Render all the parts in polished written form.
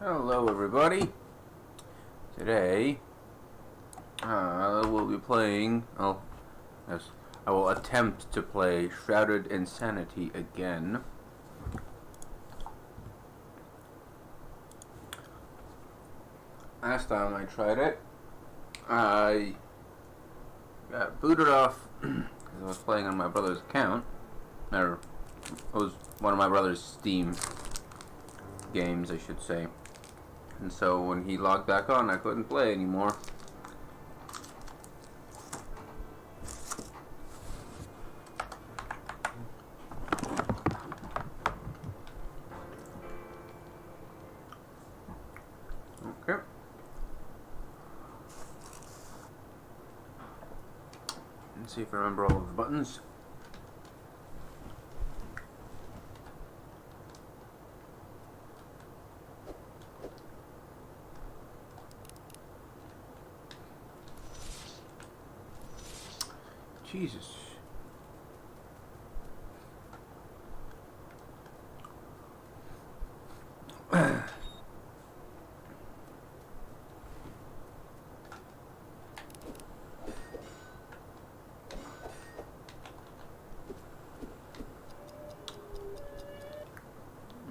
Hello everybody. Today we'll be playing, yes, I will attempt to play Shrouded in Sanity again. Last time I tried it, I got booted off because I was playing on my brother's account, or it was one of my brother's Steam games, I should say. And so when he logged back on, I couldn't play anymore. Okay. Let's see if I remember all of the buttons. Jesus.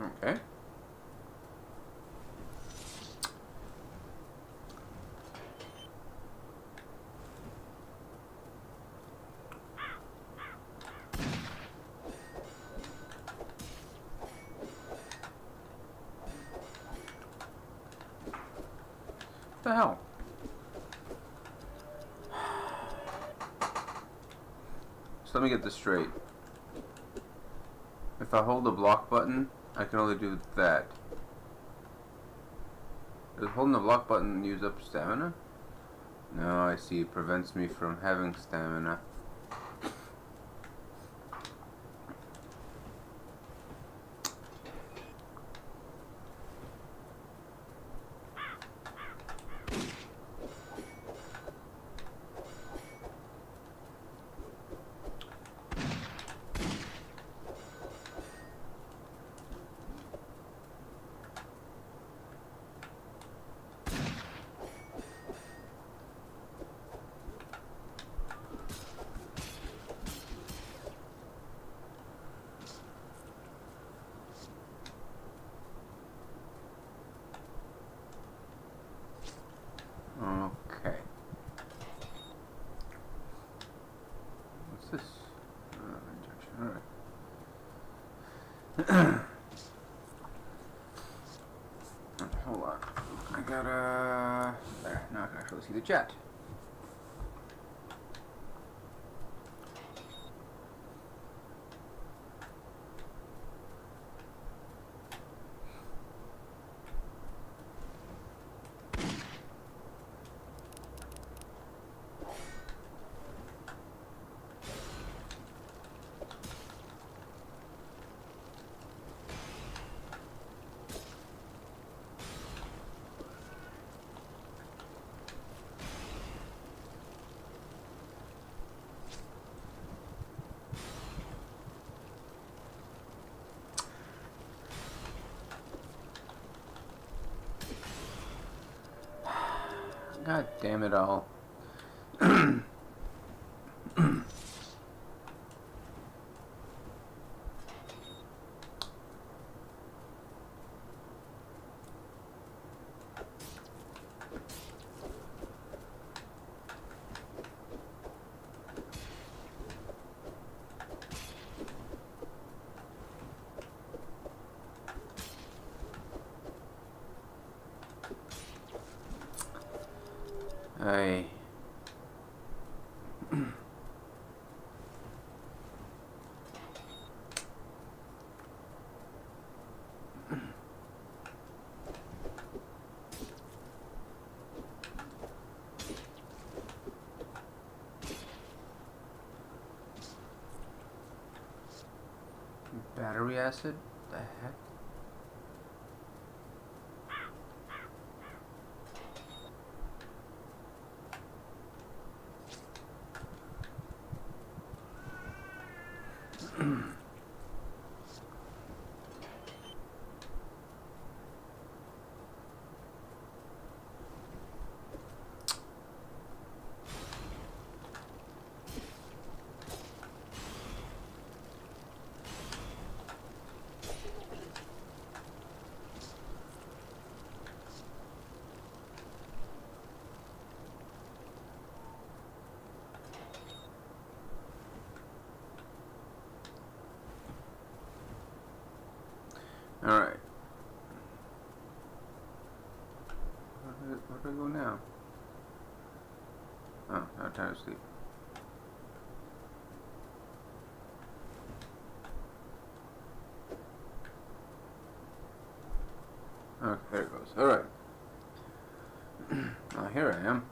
Okay. What the hell? So let me get this straight. If I hold the block button, I can only do that. Does holding the block button use up stamina? No, I see. It prevents me from having stamina. Okay. What's this? Injection. Alright. Hold on. I gotta... There. Now I can actually see the chat. God damn it all. I battery acid? The heck? Alright. Where do I go now? Oh, no time to sleep. Okay, there it goes. Alright. Well, here I am.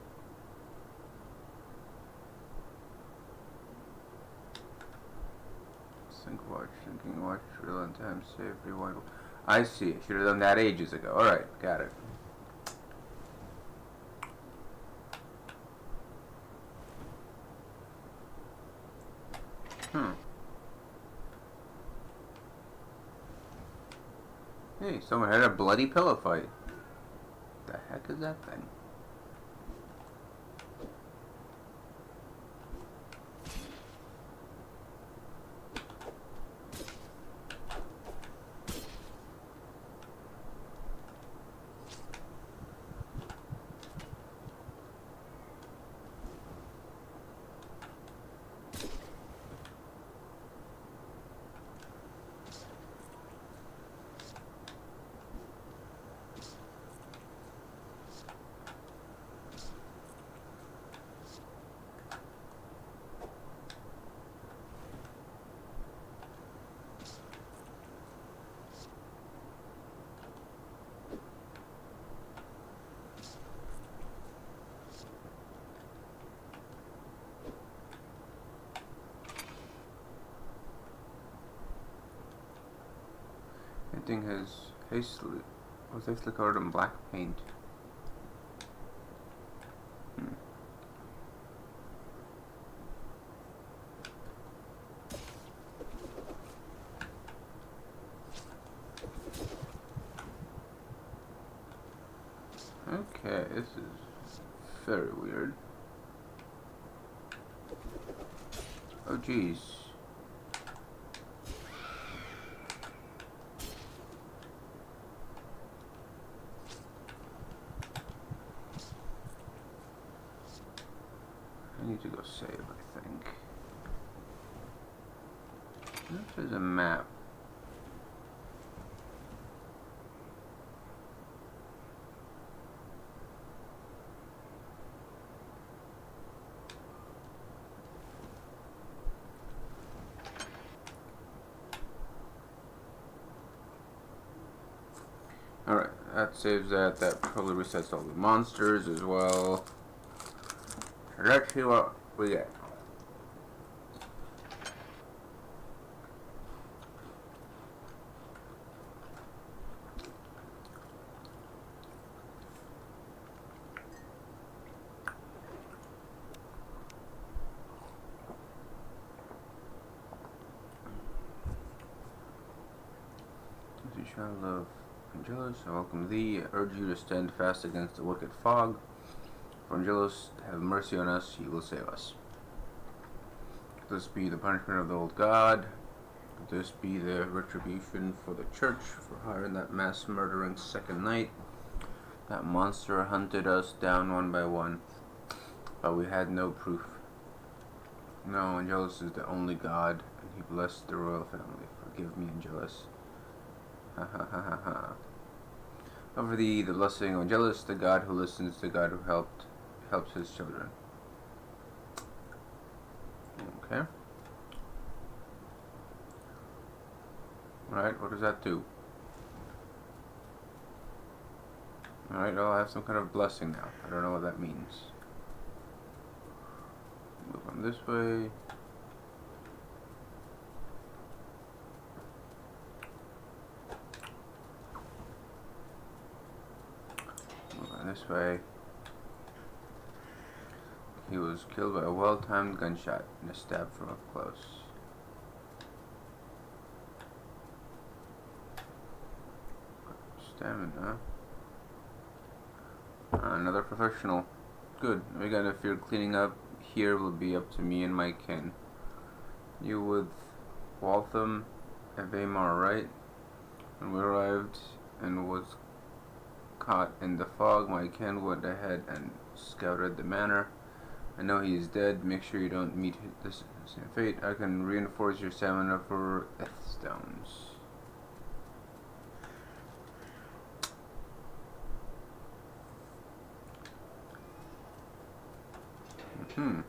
Sync watch, syncing watch, real on time, save, rewind. I see. I should have done that ages ago. Alright, got it. Hey, someone had a bloody pillow fight. The heck is that thing? Painting was hastily covered in black paint. Okay, this is very weird. Oh geez. I need to go save, I think. This is a map. Alright, that saves that. That probably resets all the monsters as well. Let's see what we get. As you shall love Angelus, I welcome thee. I urge you to stand fast against the wicked fog. For Angelus, have mercy on us, he will save us. If this be the punishment of the old god, if this be the retribution for the church for hiring that mass murdering second night. That monster hunted us down one by one, but we had no proof. No, Angelus is the only god, and he blessed the royal family. Forgive me, Angelus. Ha ha ha ha ha. Over thee, the blessing of Angelus, the god who listens, the god who helps his children. Okay. Alright, what does that do? Alright, well, I have some kind of blessing now. I don't know what that means. Move on this way. Move on this way. He was killed by a well-timed gunshot and a stab from up close. Stamina. Another professional. Good. Again, if you're cleaning up here, will be up to me and my kin. You with Waltham and Weimar, right? When we arrived and was caught in the fog, my kin went ahead and scouted the manor. I know he is dead. Make sure you don't meet this same fate. I can reinforce your stamina for Stones. Hmm.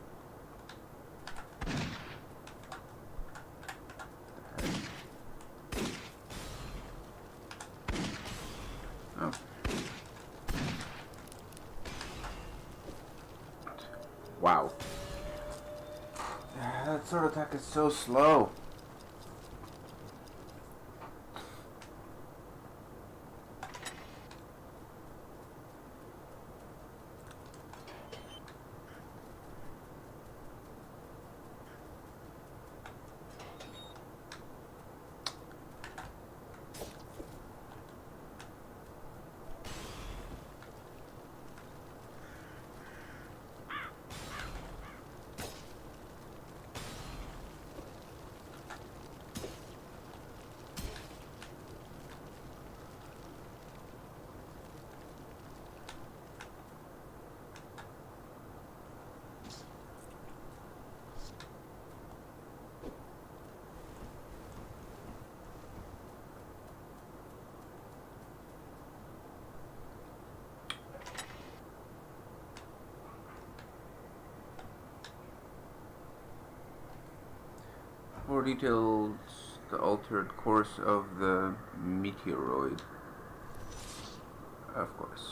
Oh. Wow. That sword attack is so slow. More details, the altered course of the meteoroid. Of course.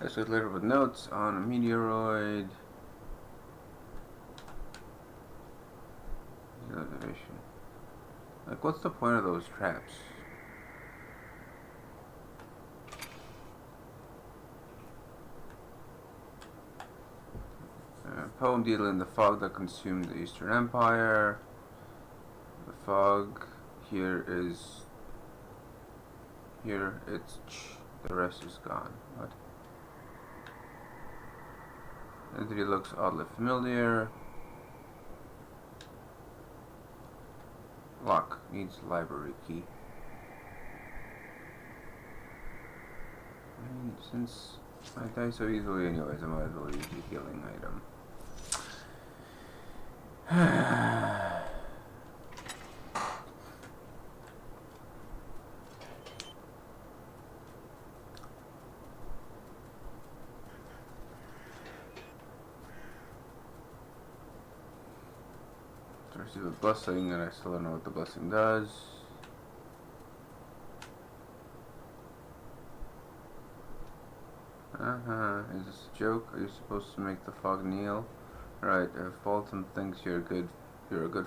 This is later with notes on a meteoroid. Observation. Like, what's the point of those traps? Poem dealing the fog that consumed the Eastern Empire. The fog here is. Here it's ch. The rest is gone. What? Entity looks oddly familiar. Lock needs library key. I mean, since I die so easily anyways, I might as well use the healing item. To receive a blessing, and I still don't know what the blessing does. Is this a joke? Are you supposed to make the fog kneel? Right, if Fulton thinks you're a good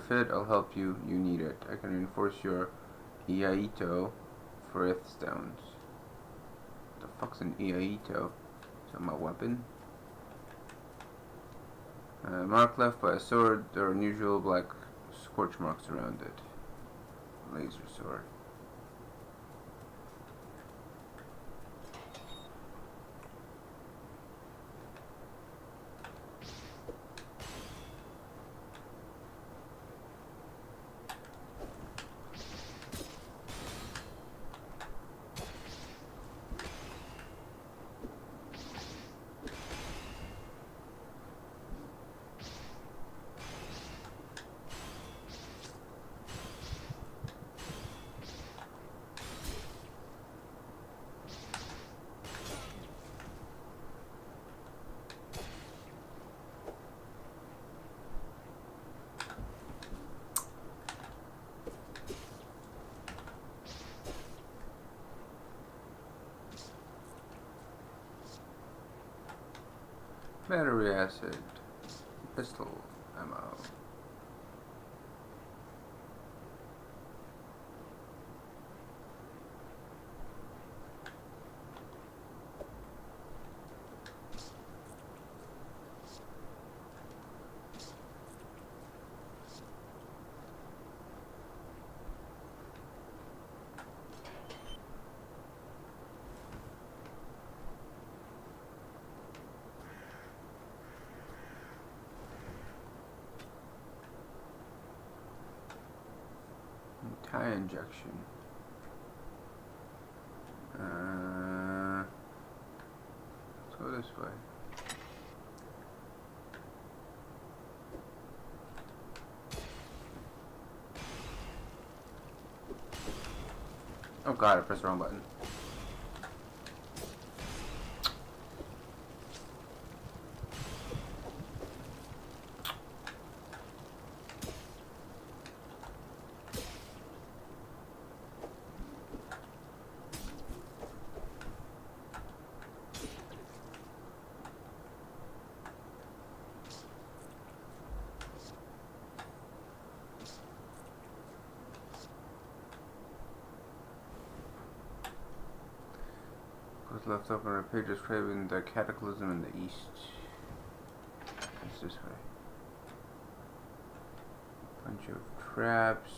fit, I'll help you. You need it. I can reinforce your Iaito for Ith stones. What the fuck's an Iaito? Is that my weapon? Mark left by a sword. There are unusual black scorch marks around it. Laser sword. Battery acid. Pistol ammo. Tie injection. Let's go this way. Oh god, I pressed the wrong button. left open a page describing the cataclysm in the east. It's this way. Bunch of traps,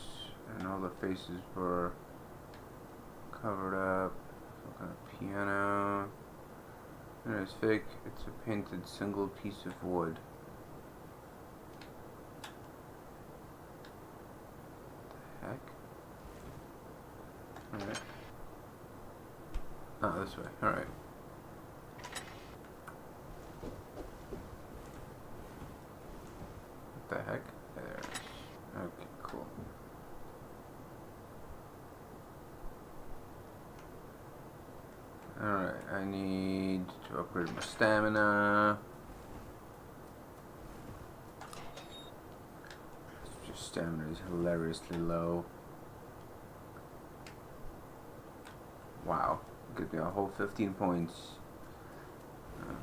and all the faces were covered up. Some kind of piano. And it's fake. It's a painted single piece of wood. What the heck? Alright. Oh, this way. Alright. What the heck? There it is. Okay, cool. Alright, I need to upgrade my stamina. Just stamina is hilariously low. Wow, gives me a whole 15 points.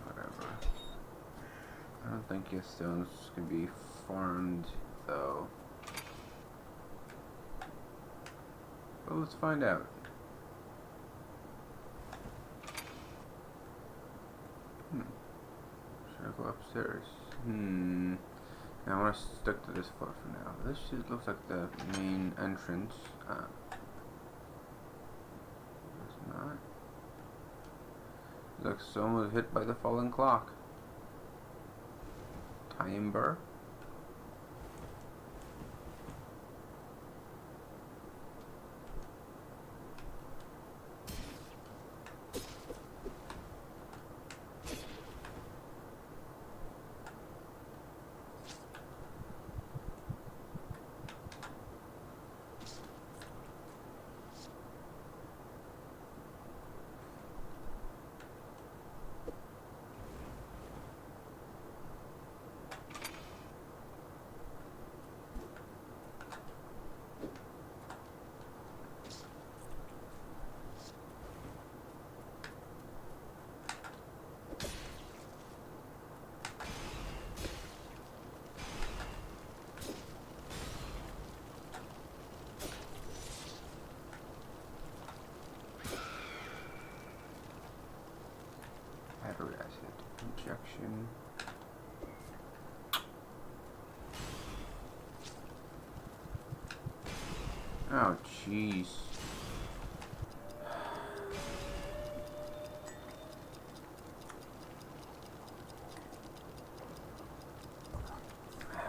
Whatever. I don't think your stones can be farmed though. But let's find out. Should I go upstairs? I want to stick to this floor for now. This just looks like the main entrance. It's not. Looks like someone was hit by the falling clock. Timber. Battery acid injection. Oh, jeez.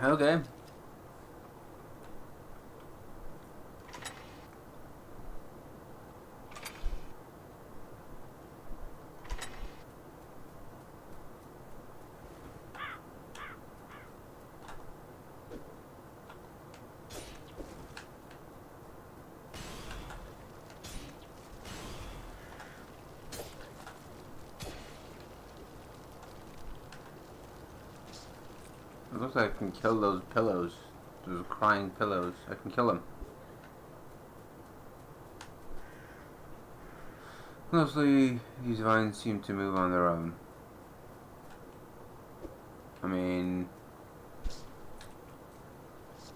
Okay. It looks like I can kill those pillows. Those crying pillows. I can kill them. Mostly, these vines seem to move on their own. I mean,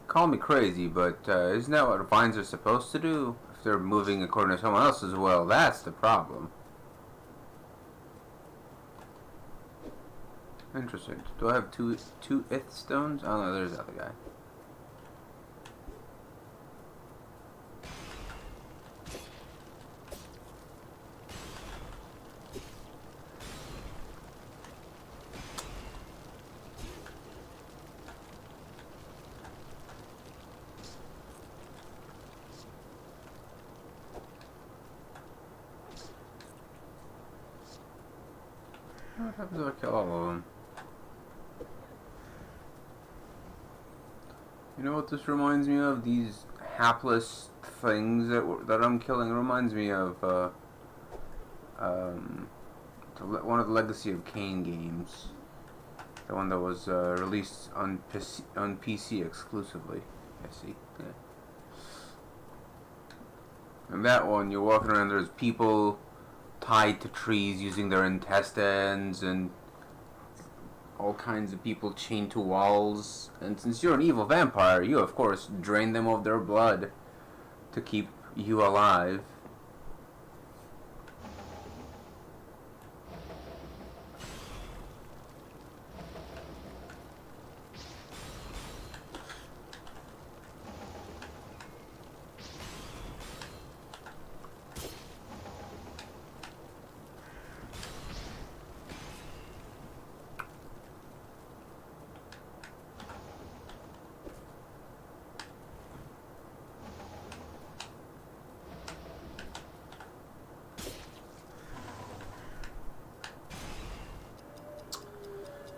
call me crazy, but isn't that what vines are supposed to do? If they're moving according to someone else's will, that's the problem. Interesting. Do I have two ith stones? Oh no, there's the other guy. What happens if I kill all of them? You know what this reminds me of? These hapless things that I'm killing. It reminds me of one of the Legacy of Kain games. The one that was released on PC exclusively. I see. Yeah. And that one, you're walking around. There's people tied to trees using their intestines, and all kinds of people chained to walls. And since you're an evil vampire, you of course drain them of their blood to keep you alive.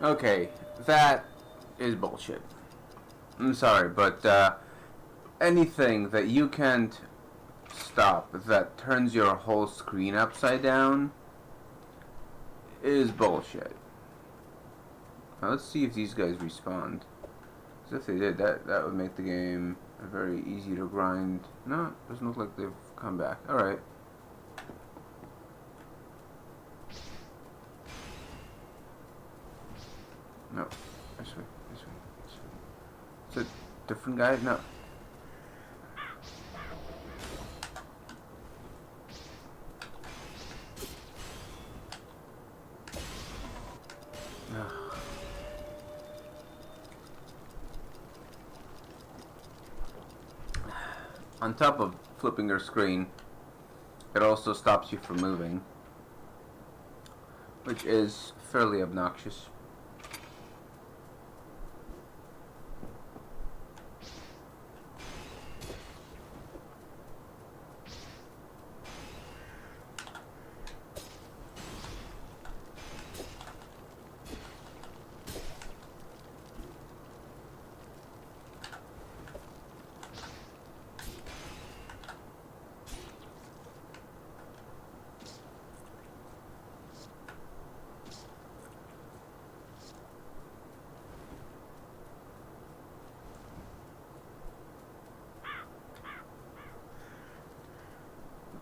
Okay, that is bullshit. I'm sorry, but anything that you can't stop that turns your whole screen upside down is bullshit. Now let's see if these guys respond. Because if they did, that would make the game very easy to grind. No, doesn't look like they've come back. Alright. No. This way. This way. This way. It's a different guy? No. Ugh. On top of flipping your screen, it also stops you from moving, which is fairly obnoxious.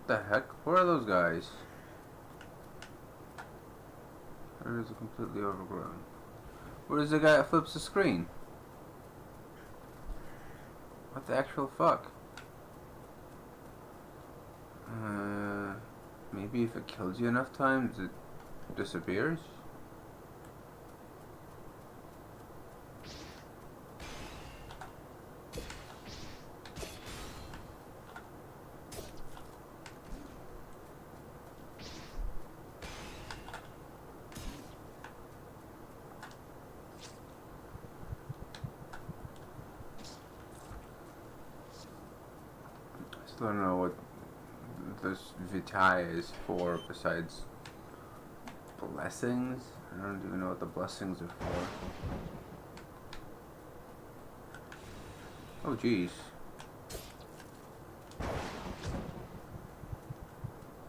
What the heck? Where are those guys? Or is it completely overgrown? Where's the guy that flips the screen? What the actual fuck? Maybe if it kills you enough times, it disappears? Still don't know what this Vitae is for besides blessings. I don't even know what the blessings are for. Oh jeez.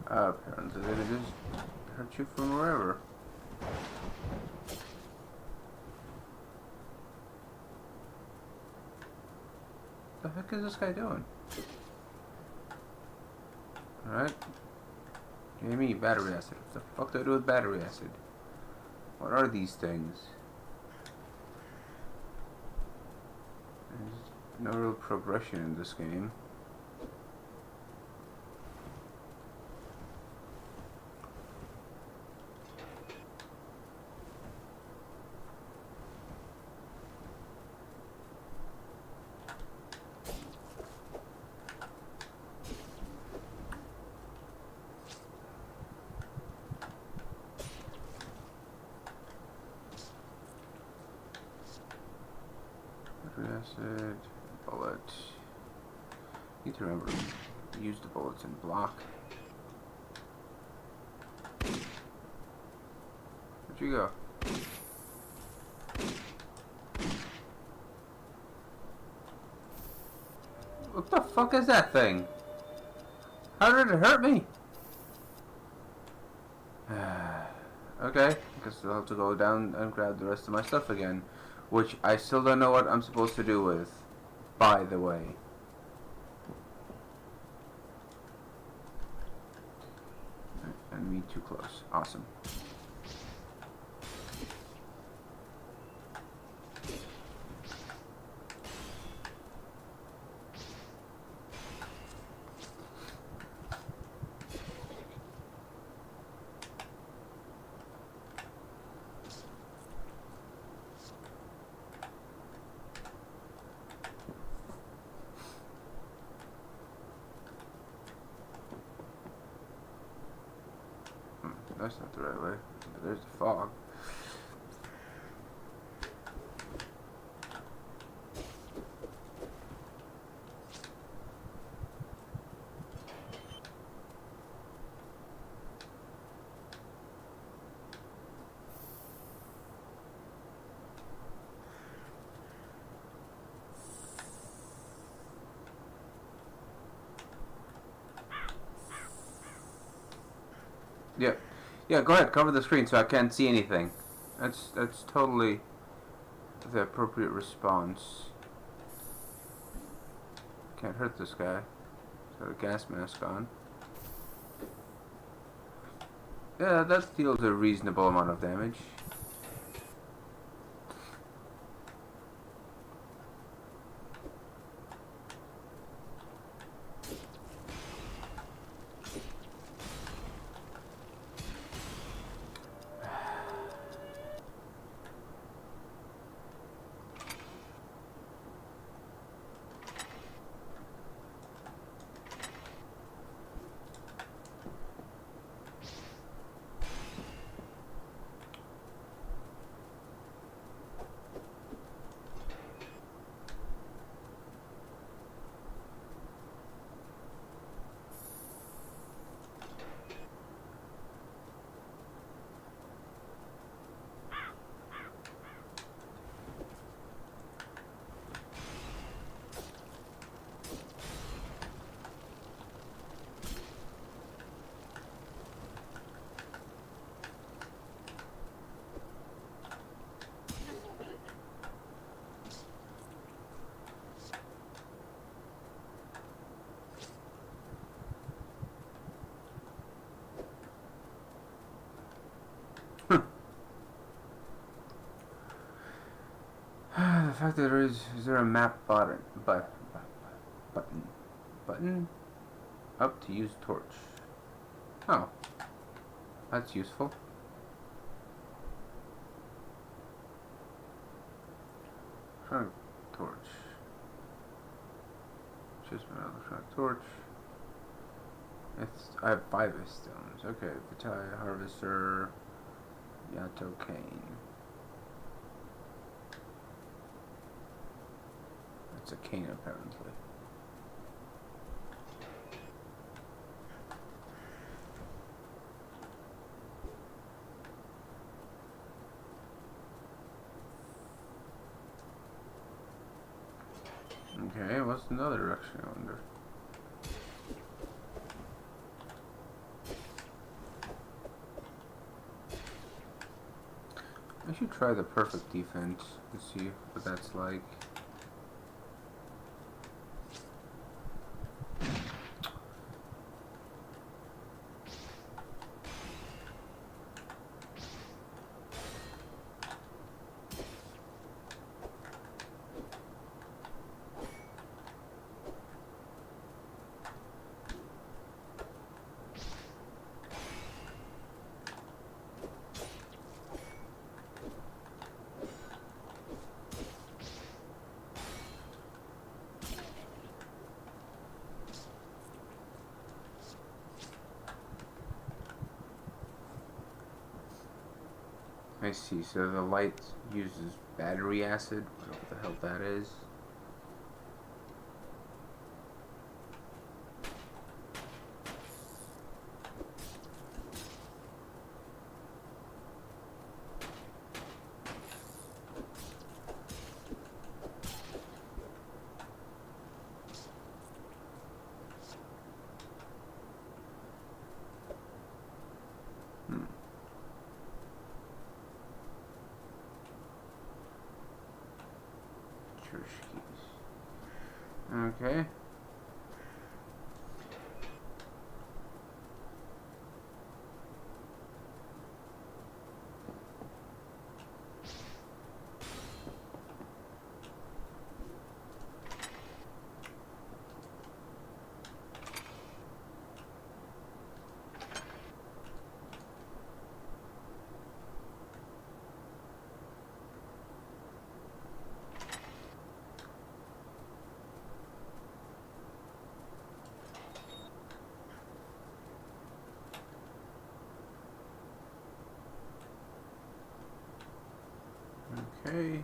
Apparently they just hurt you from wherever. What the heck is this guy doing? Alright. Give me battery acid. What the fuck do I do with battery acid? What are these things? There's no real progression in this game. Acid, bullet. Need to remember to use the bullets and block. Where'd you go? What the fuck is that thing? How did it hurt me? Okay, guess I'll have to go down and grab the rest of my stuff again. Which I still don't know what I'm supposed to do with, by the way. And me too close. Awesome. That's not the right way. There's the fog. Yeah. Yeah, go ahead. Cover the screen so I can't see anything. That's totally the appropriate response. Can't hurt this guy. He's got a gas mask on. Yeah, that deals a reasonable amount of damage. The fact that is there a map button, button up to use torch. Oh, that's useful. Electronic torch. Just an electronic torch. I have 5 stones. Okay, Vitae Harvester, Yato Cane. It's a cane apparently. Okay, what's another direction, I wonder? I should try the perfect defense and see what that's like. I see, so the light uses battery acid, whatever the hell that is. Okay. Okay.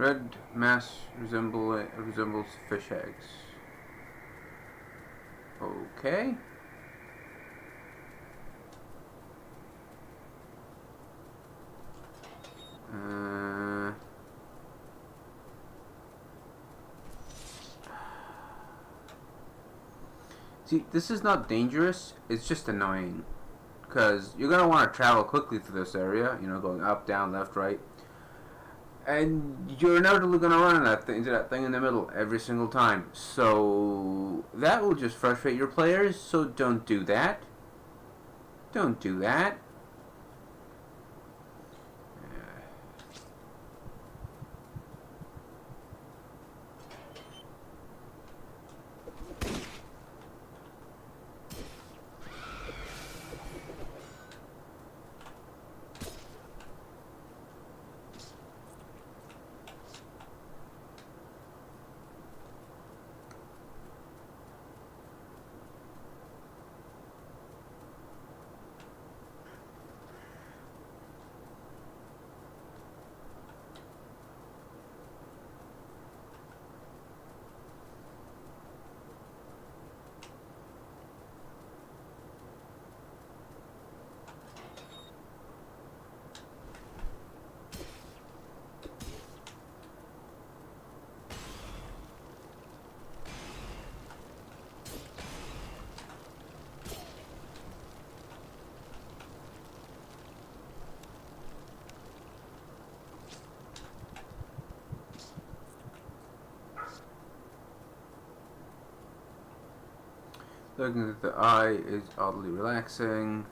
Red mass resembles fish eggs. Okay. See, this is not dangerous. It's just annoying. Because you're going to want to travel quickly through this area. You know, going up, down, left, right. And you're inevitably going to run into that thing in the middle every single time. So that will just frustrate your players. So don't do that. Don't do that. Looking at the eye is oddly relaxing.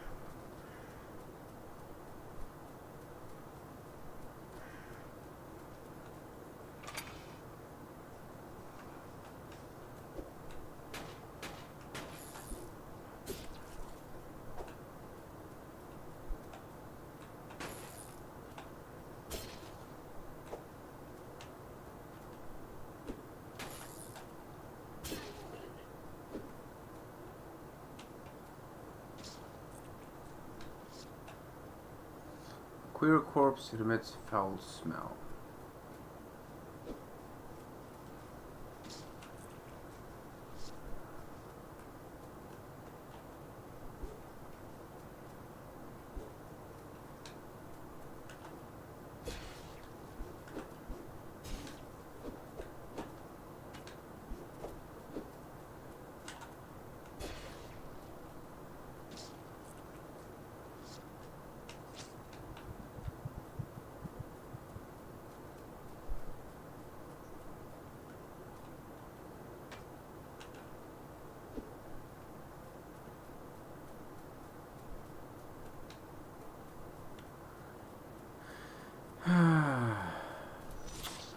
Queer corpse emits foul smell.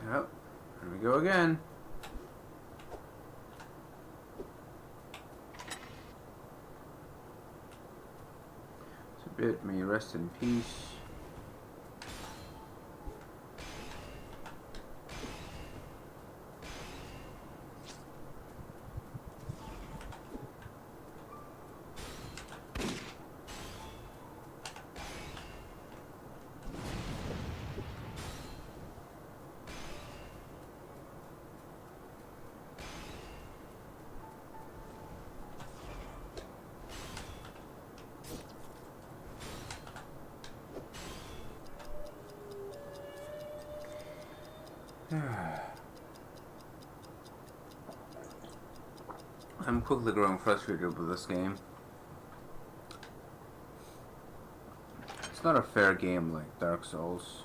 Yep, here we go again. It's a bit, may you rest in peace. I'm quickly growing frustrated with this game. It's not a fair game like Dark Souls.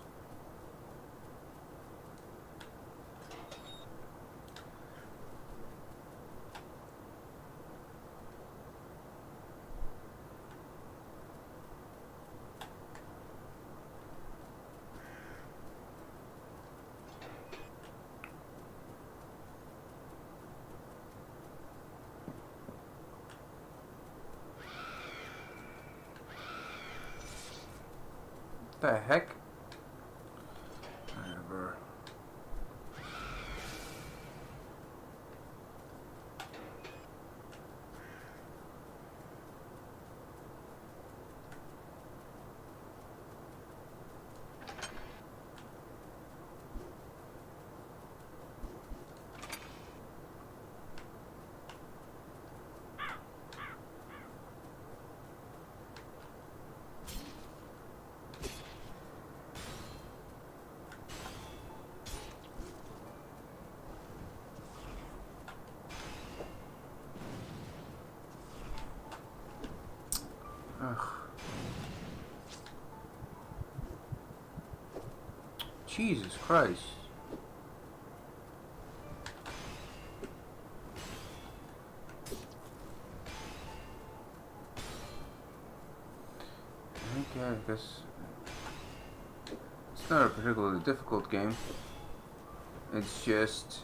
What the heck? Whatever. Ugh. Jesus Christ. Okay, I guess it's not a particularly difficult game. It's just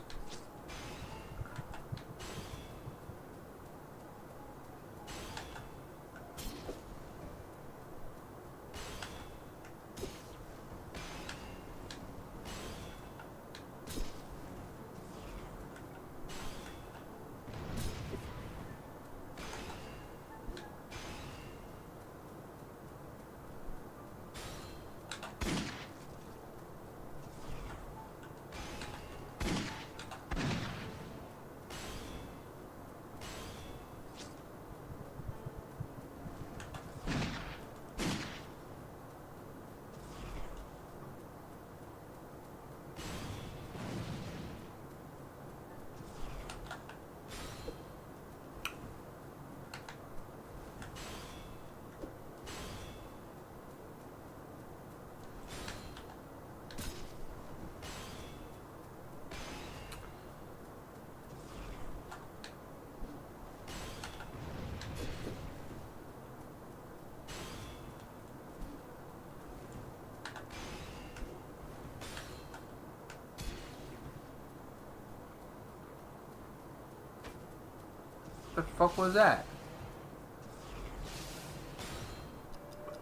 what the fuck was that?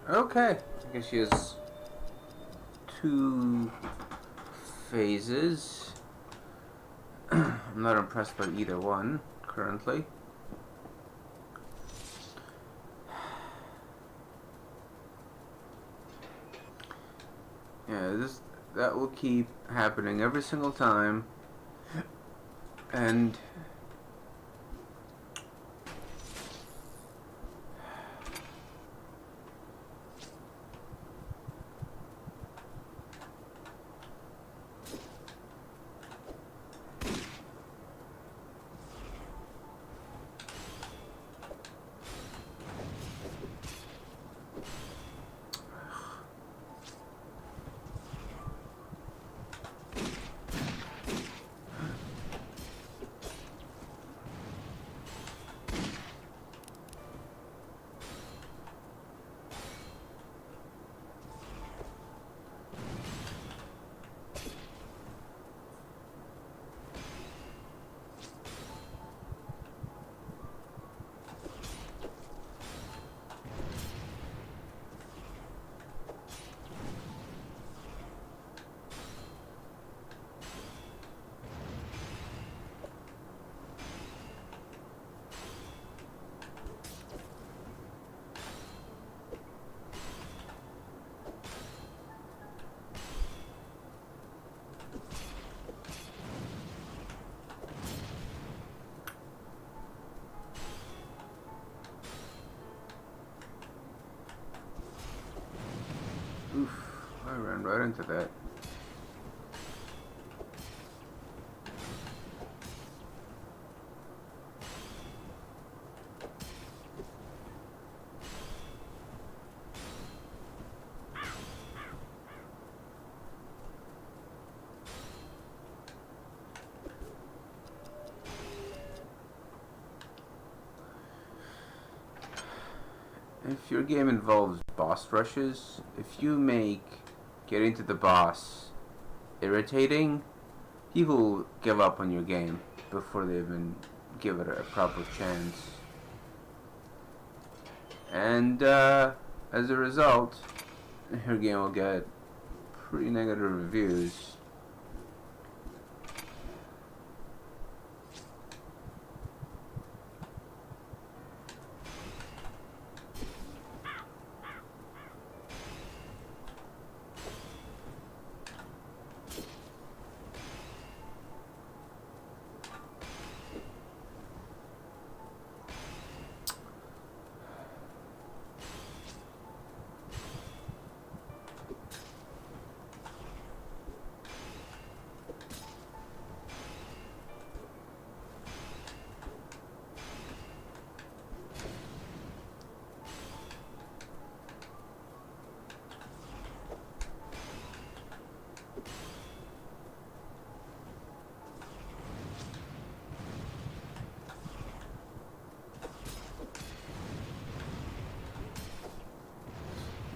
Okay, I guess she has two phases. I'm not impressed by either one currently. Yeah, that will keep happening every single time, and oof, I ran right into that. If your game involves boss rushes, if you make getting to the boss irritating, people give up on your game before they even give it a proper chance. And as a result, your game will get pretty negative reviews.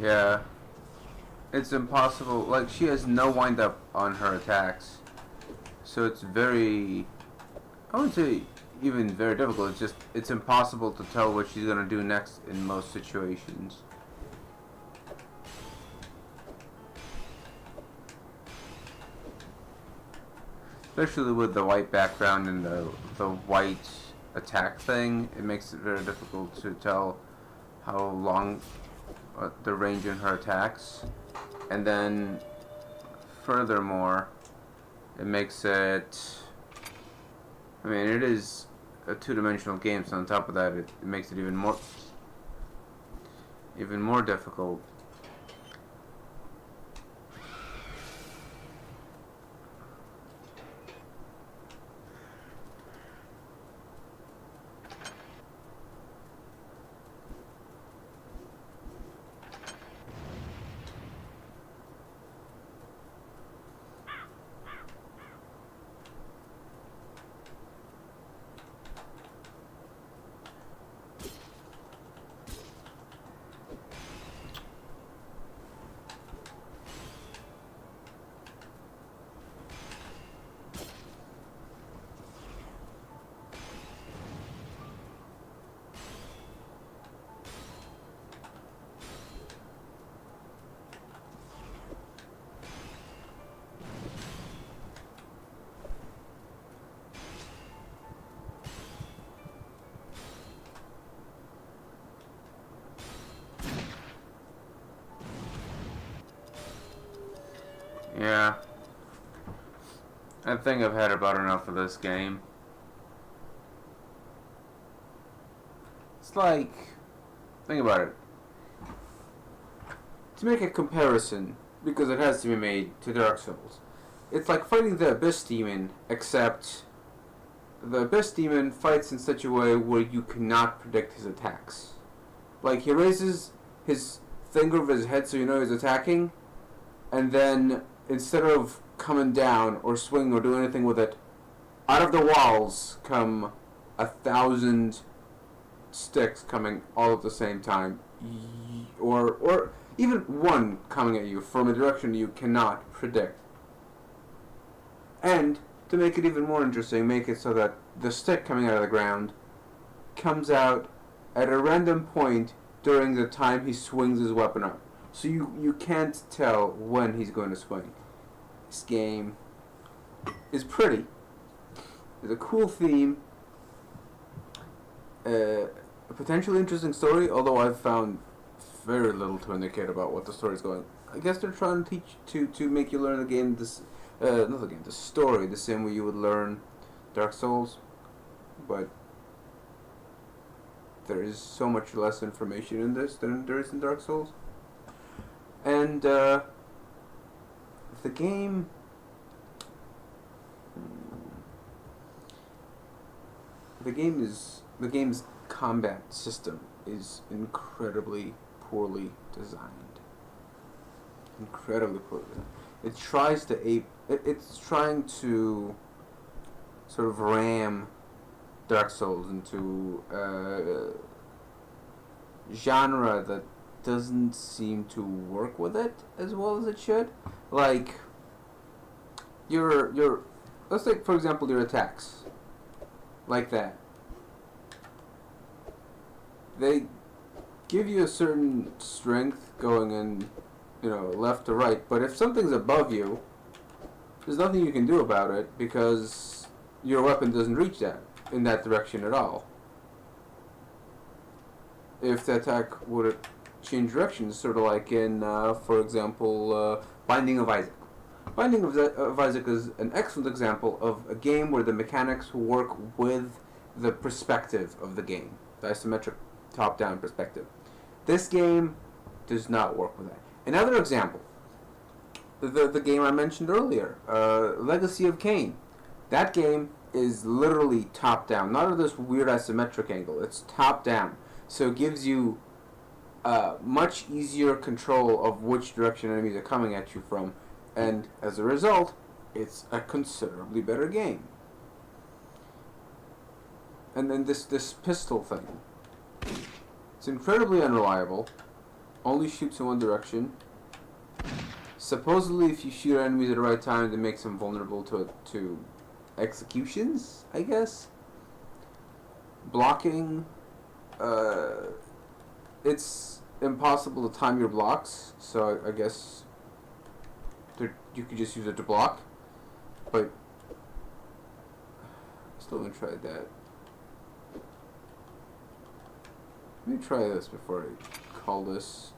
Yeah. It's impossible. Like, she has no wind up on her attacks. So it's very... I wouldn't say even very difficult. It's just, it's impossible to tell what she's going to do next in most situations. Especially with the white background and the white attack thing, it makes it very difficult to tell how long the range in her attacks. And then, furthermore, it makes it... I mean, it is a two-dimensional game, so on top of that, it makes it even more difficult. Yeah. I think I've had about enough of this game. It's like... Think about it. To make a comparison, because it has to be made to Dark Souls, it's like fighting the Abyss Demon, except the Abyss Demon fights in such a way where you cannot predict his attacks. Like, he raises his thing over his head so you know he's attacking, and then instead of coming down or swinging or doing anything with it, out of the walls come 1,000 sticks coming all at the same time, or even one coming at you from a direction you cannot predict. And to make it even more interesting, make it so that the stick coming out of the ground comes out at a random point during the time he swings his weapon up. So you can't tell when he's going to swing. This game is pretty. It's a cool theme. A potentially interesting story, although I've found very little to indicate about what the story's going. I guess they're trying to teach to make you learn the game the story the same way you would learn Dark Souls, but there is so much less information in this than there is in Dark Souls. And the game's combat system is incredibly poorly designed. Incredibly poorly designed. It tries to ape. It's trying to sort of ram Dark Souls into a genre that doesn't seem to work with it as well as it should. Like, let's take, for example, your attacks. Like that. They give you a certain strength going in, left to right, but if something's above you, there's nothing you can do about it because your weapon doesn't reach that in that direction at all. If the attack would change directions, sort of like in, for example, Binding of Isaac. Binding of Isaac is an excellent example of a game where the mechanics work with the perspective of the game, the isometric top-down perspective. This game does not work with that. Another example, the game I mentioned earlier, Legacy of Kain. That game is literally top-down, not at this weird isometric angle. It's top-down, so it gives you much easier control of which direction enemies are coming at you from, and as a result, it's a considerably better game. And then this pistol thing. It's incredibly unreliable. only shoots in one direction. Supposedly, if you shoot enemies at the right time, it makes them vulnerable to executions, I guess. Blocking, it's impossible to time your blocks, so I guess you could just use it to block. But I still haven't tried that. Let me try this before I call this.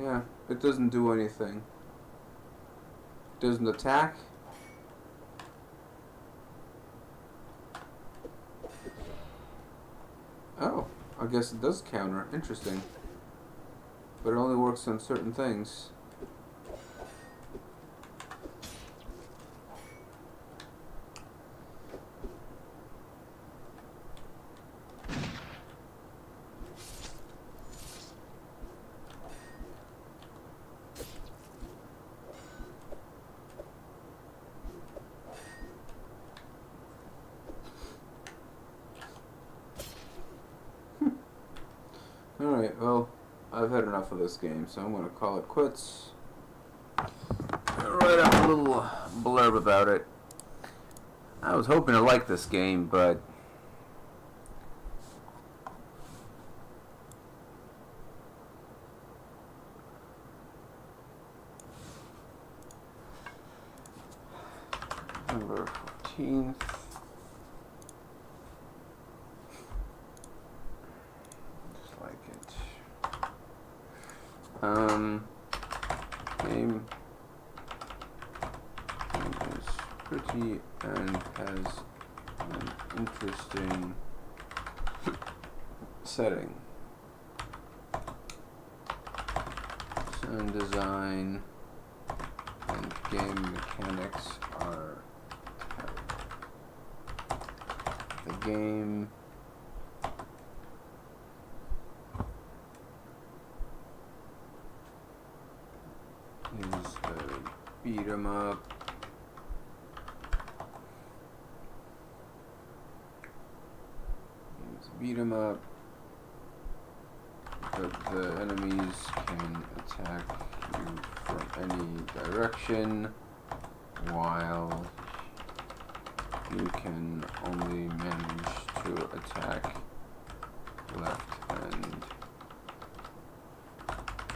Yeah, it doesn't do anything. It doesn't attack. Oh, I guess it does counter. Interesting. But it only works on certain things. Alright, well, I've had enough of this game, so I'm going to call it quits. Write up a little blurb about it. I was hoping to like this game, but November 14th. Game is pretty and has an interesting setting. Sound design and game mechanics are the game is a beat 'em up. It's a beat 'em up, but the enemies can attack you from any direction, while you can only manage to attack left and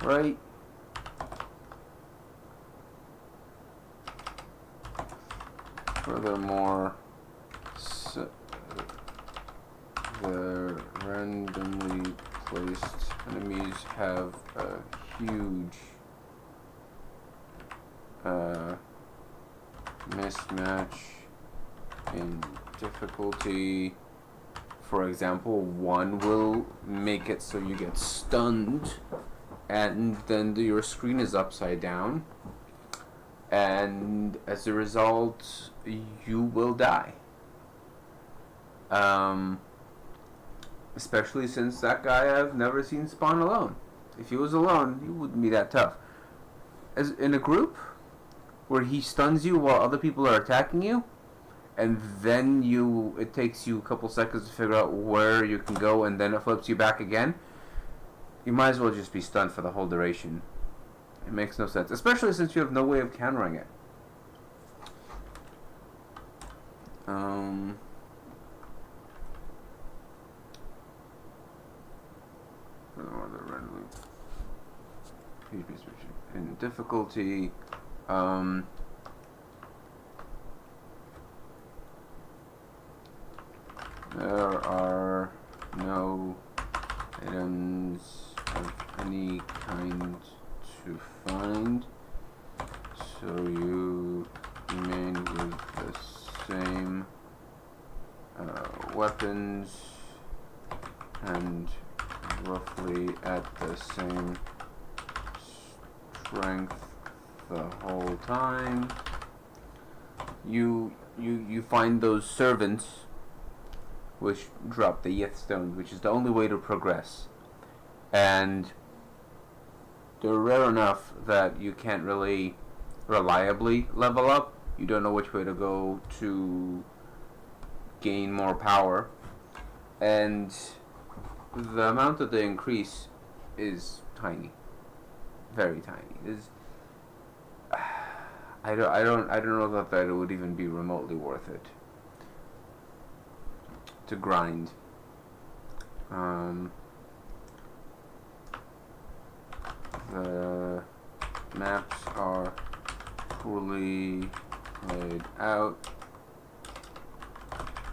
right. Furthermore, the randomly placed enemies have a huge mismatch in difficulty. For example, one will make it so you get stunned, and then your screen is upside down, and as a result, you will die. Especially since that guy I've never seen spawn alone. If he was alone, he wouldn't be that tough. As in a group where he stuns you while other people are attacking you, and then it takes you a couple seconds to figure out where you can go, and then it flips you back again, you might as well just be stunned for the whole duration. It makes no sense, especially since you have no way of countering it. In difficulty, there are no items of any kind to find, so you remain with the same weapons and roughly at the same strength the whole time. You find those servants which drop the Yeth stones, which is the only way to progress. And they're rare enough that you can't really reliably level up. You don't know which way to go to gain more power. And the amount that they increase is tiny. Very tiny. I don't know that it would even be remotely worth it to grind. The maps are poorly laid out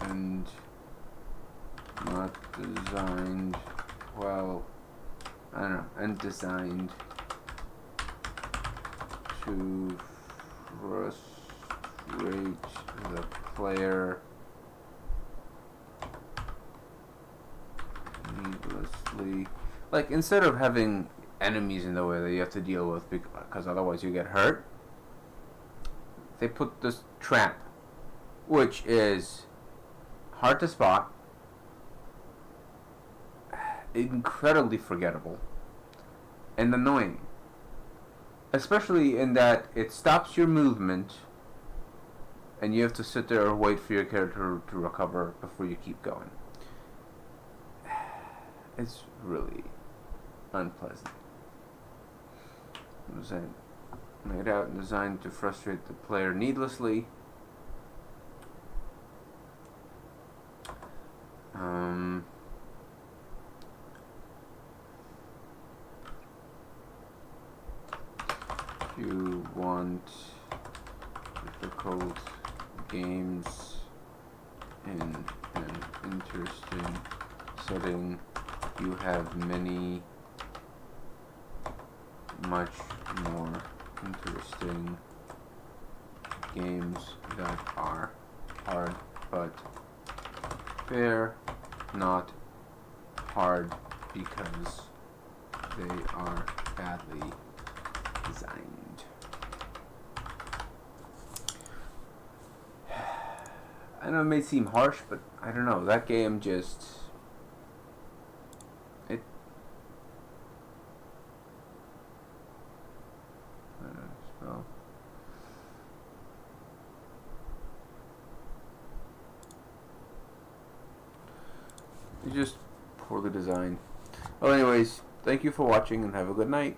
and not designed well. I don't know, and designed to frustrate the player needlessly. Like, instead of having enemies in the way that you have to deal with because otherwise you get hurt, they put this trap, which is hard to spot, incredibly forgettable, and annoying. Especially in that it stops your movement and you have to sit there and wait for your character to recover before you keep going. It's really unpleasant. It was made out and designed to frustrate the player needlessly. If you want difficult games in an interesting setting, you have many much more interesting games that are hard but fair, not hard because they are badly designed. I know it may seem harsh, but I don't know, that game just... It's just poorly designed. Well, anyways, thank you for watching and have a good night.